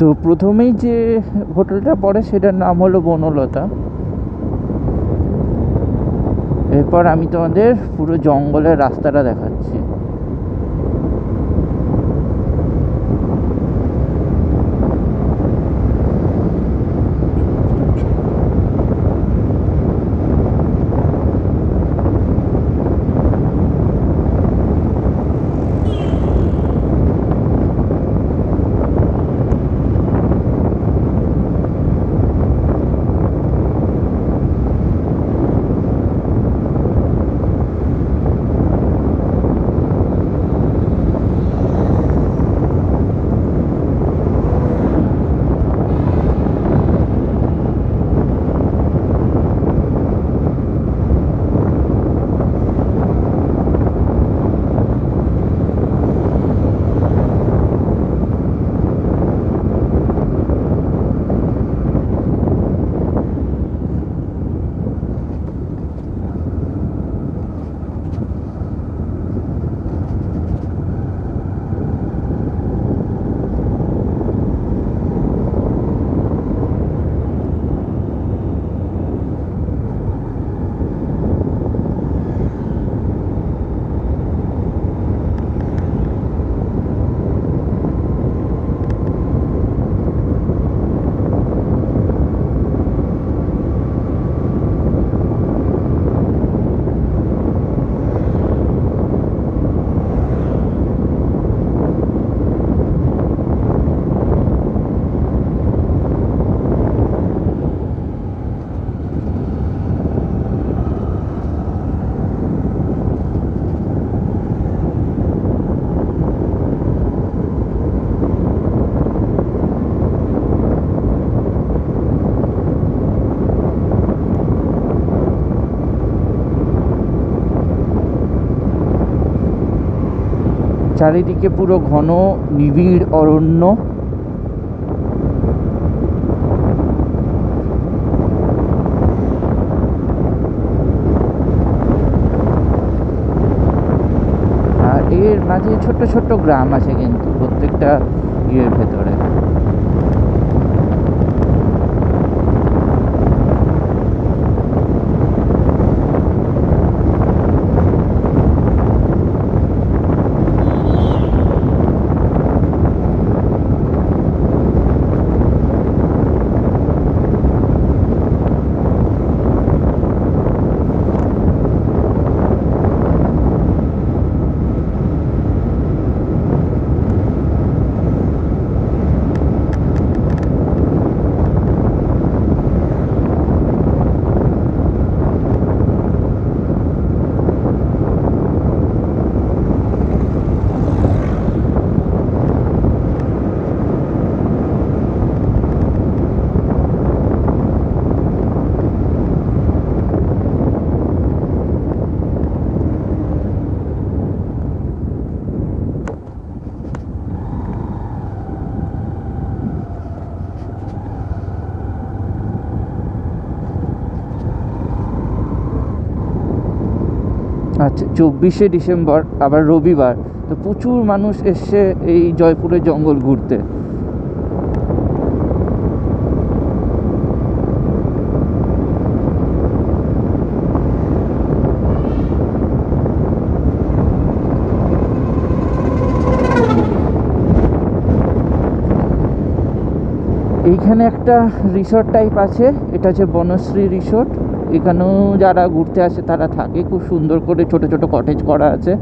তো প্রথমেই যে হোটেলটা পড়ে সেটার নাম হলো বনলতা। এরপর আমি তোমাদের পুরো জঙ্গলের রাস্তাটা দেখাচ্ছি। চারিদিকে পুরো ঘন নিবিড় অরণ্য। আর এর মাঝে ছোট্ট ছোট্ট গ্রাম আছে কিন্তু প্রত্যেকটা ইয়ের ভেতরে। আচ্ছা, 24শে ডিসেম্বর আবার রবিবার, তো প্রচুর মানুষ এসছে এই জয়পুরের জঙ্গল ঘুরতে। এইখানে একটা রিসর্ট টাইপ আছে, এটা হচ্ছে বনশ্রী রিসর্ট। এখানেও যারা ঘুরতে আসে তারা থাকে, খুব সুন্দর করে ছোট ছোট কটেজ করা আছে।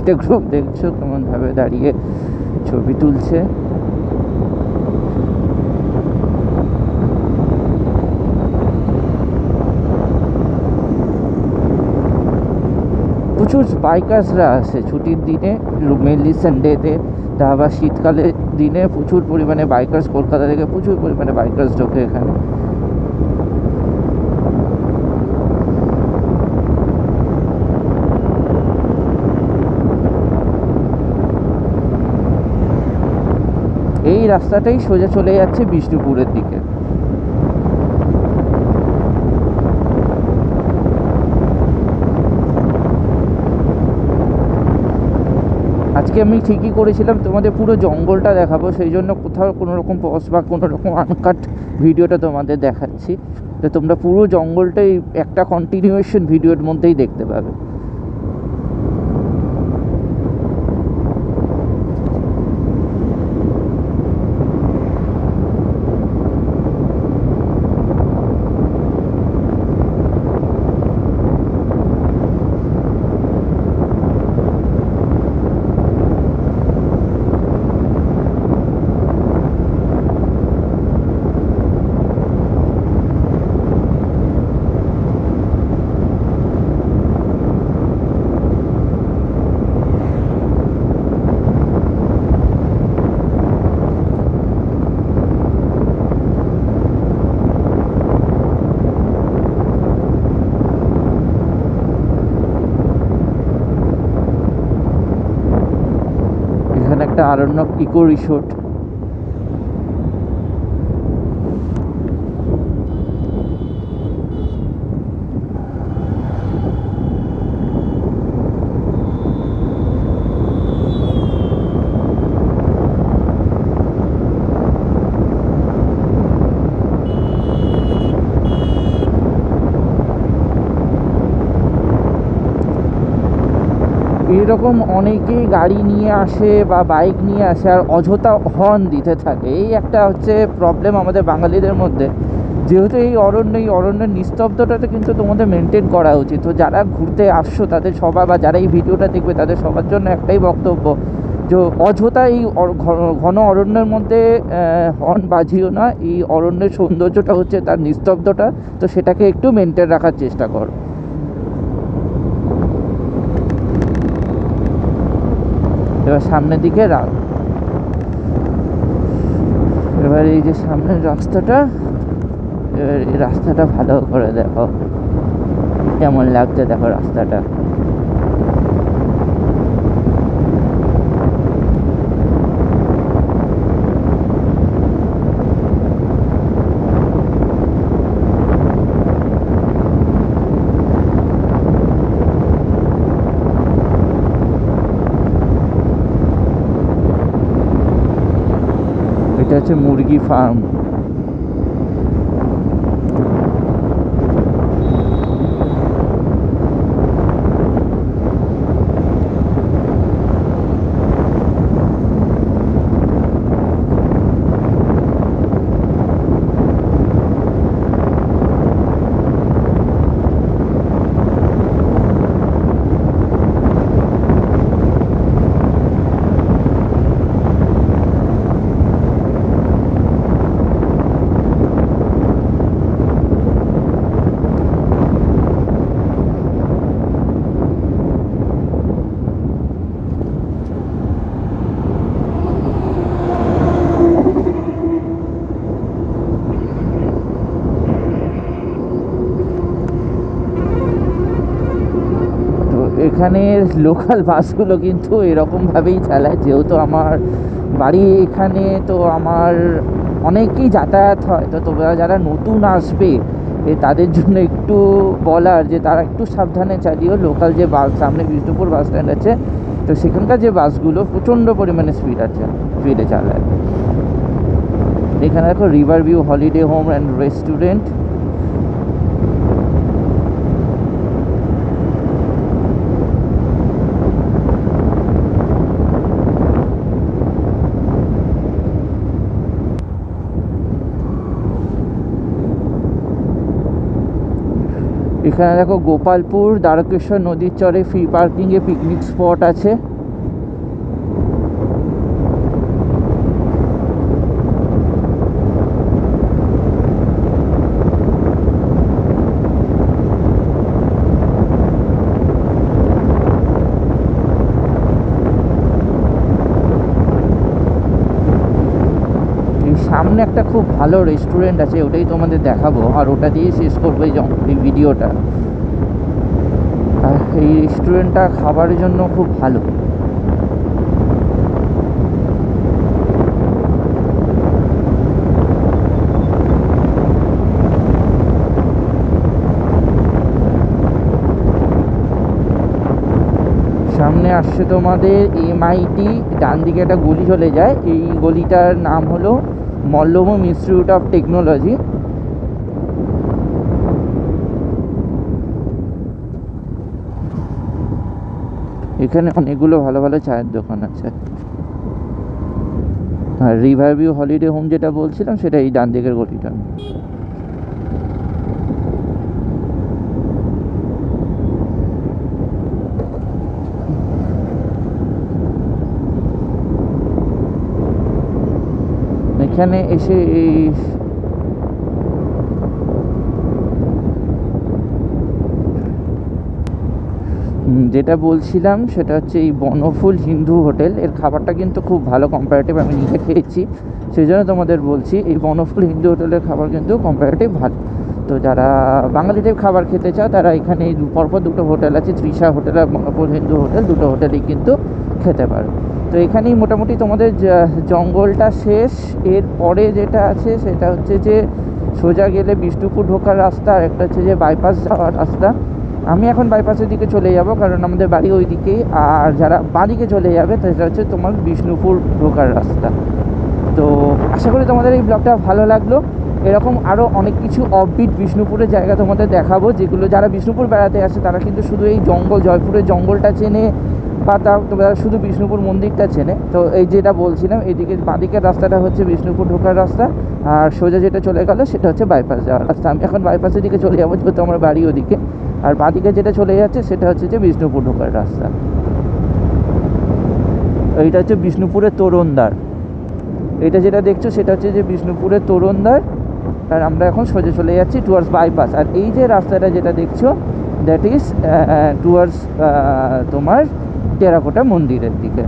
চারটে গ্রুপ দেখছো কেমনভাবে দাঁড়িয়ে ছবি তুলছে। প্রচুর বাইকার্সরা আসে ছুটির দিনে, মেনলি সানডেতে। তা আবার শীতকালের দিনে প্রচুর পরিমাণে বাইকার্স, কলকাতা থেকে প্রচুর পরিমাণে বাইকার্স ঢোকে এখানে। এই রাস্তাটাই সোজা চলে যাচ্ছে বিষ্ণুপুরের দিকে। আজকে আমি ঠিকই করেছিলাম তোমাদের পুরো জঙ্গলটা দেখাবো, সেই জন্য কোথাও কোনো রকম পজ বা কোনো রকম আনকাট ভিডিওটা তোমাদের দেখাচ্ছি। তো তোমরা পুরো জঙ্গলটাই একটা কন্টিনিউয়েশন ভিডিওর মধ্যেই দেখতে পাবে। একটা আরণ্যক ইকো রিসোর্ট। এরকম অনেকেই গাড়ি নিয়ে আসে বা বাইক নিয়ে আসে আর অযথা হর্ন দিতে থাকে। এই একটা হচ্ছে প্রবলেম আমাদের বাঙালিদের মধ্যে। যেহেতু এই অরণ্যের নিস্তব্ধতাটা কিন্তু তোমাদের মেনটেন করা উচিত। তো যারা ঘুরতে আসছো তাদের সবার, বা যারা এই ভিডিওটা দেখবে তাদের সবার জন্য একটাই বক্তব্য, যে অযথা এই ঘন অরণ্যের মধ্যে হর্ন বাজিও না। এই অরণ্যের সৌন্দর্যটা হচ্ছে তার নিস্তব্ধতা, তো সেটাকে একটু মেনটেন রাখার চেষ্টা করো। এবার সামনের দিকে এবার এই যে সামনের রাস্তাটা, এবার এই রাস্তাটা ভালো করে দেখো কেমন লাগছে, দেখো রাস্তাটা। এটা হচ্ছে মুরগি ফার্ম। এখানের লোকাল বাসগুলো কিন্তু এরকমভাবেই চালায়। যেহেতু আমার বাড়ি এখানে, তো আমার অনেকেই যাতায়াত হয়। তো তোমরা যারা নতুন আসবে তাদের জন্য একটু বলার যে তারা একটু সাবধানে চালিও। লোকাল যে বাস, সামনে বিষ্ণুপুর বাস স্ট্যান্ড আছে, তো সেখানকার যে বাসগুলো প্রচণ্ড পরিমাণে স্পিডে চালায়। এখানে দেখো river view holiday home and restaurant. এখানে দেখো গোপালপুর দ্বারকেশ্বর নদীর চরে ফ্রি পার্কিংয়ে পিকনিক স্পট আছে। সামনে একটা খুব ভালো রেস্টুরেন্ট আছে, ওটাই তোমাদের দেখাবো, আর ওটা দিয়ে শেষ করবো এই ভিডিওটা। আর এই রেস্টুরেন্টটা খাবারের জন্য খুব ভালো। সামনে আসছে তোমাদের MIT, ডান দিকে একটা গলি চলে যায়, এই গলিটার নাম হলো মল্লভূম ইনস্টিটিউট অফ টেকনোলজি। এখানে অনেকগুলো ভালো ভালো চায়ের দোকান আছে। আর রিভার ভিউ হলিডে হোম যেটা বলছিলাম সেটা এই ডান দিকের গলিটা। এখানে এসে এই যেটা বলছিলাম সেটা হচ্ছে এই বনফুল হিন্দু হোটেল, এর খাবারটা কিন্তু খুব ভালো, কম্পারেটিভ, আমি নিজে খেয়েছি, সেই জন্য তোমাদের বলছি এই বনফুল হিন্দু হোটেলের খাবার কিন্তু কম্পারেটিভ ভালো। তো যারা বাঙালি টাইপ খাবার খেতে চাও তারা এখানে পরপর দুটো হোটেল আছে, তৃষা হোটেল আর বনফুল হিন্দু হোটেল, দুটো হোটেলেই কিন্তু খেতে পারো। তো এখানেই মোটামুটি তোমাদের জঙ্গলটা শেষ। এর পরে যেটা আছে সেটা হচ্ছে যে সোজা গেলে বিষ্ণুপুর ঢোকার রাস্তা, আর একটা হচ্ছে যে বাইপাস যাওয়ার রাস্তা। আমি এখন বাইপাসের দিকে চলে যাব কারণ আমাদের বাড়ি ওই দিকেই, আর যারা বাড়িকে চলে যাবে সেটা হচ্ছে তোমার বিষ্ণুপুর ঢোকার রাস্তা। তো আশা করি তোমাদের এই ব্লগটা ভালো লাগলো। এরকম আরও অনেক কিছু অফবিট বিষ্ণুপুরের জায়গা তোমাদের দেখাবো, যেগুলো যারা বিষ্ণুপুর বেড়াতে আসে তারা কিন্তু শুধু এই জঙ্গল, জয়পুরের জঙ্গলটা চেনে, বা তারা শুধু বিষ্ণুপুর মন্দিরটা চেনে। তো এই যেটা বলছিলাম, এইদিকে বাঁদিকের রাস্তাটা হচ্ছে বিষ্ণুপুর ঢোকার রাস্তা, আর সোজা যেটা চলে গেল সেটা হচ্ছে বাইপাস যাওয়ার রাস্তা। আমি এখন বাইপাসের দিকে চলে যাবো যেহেতু আমার বাড়ি ওদিকে, আর বাঁদিকে যেটা চলে যাচ্ছে সেটা হচ্ছে যে বিষ্ণুপুর ঢোকার রাস্তা। এইটা হচ্ছে বিষ্ণুপুরের তোরণদ্বার, এটা যেটা দেখছো সেটা হচ্ছে যে বিষ্ণুপুরের তোরণদ্বার, আর আমরা এখন সোজা চলে যাচ্ছি টুয়ার্ডস বাইপাস। আর এই যে রাস্তাটা যেটা দেখছো দ্যাট ইজ টুয়ার্ডস তোমার টেরাকোটা মন্দিরের দিকে।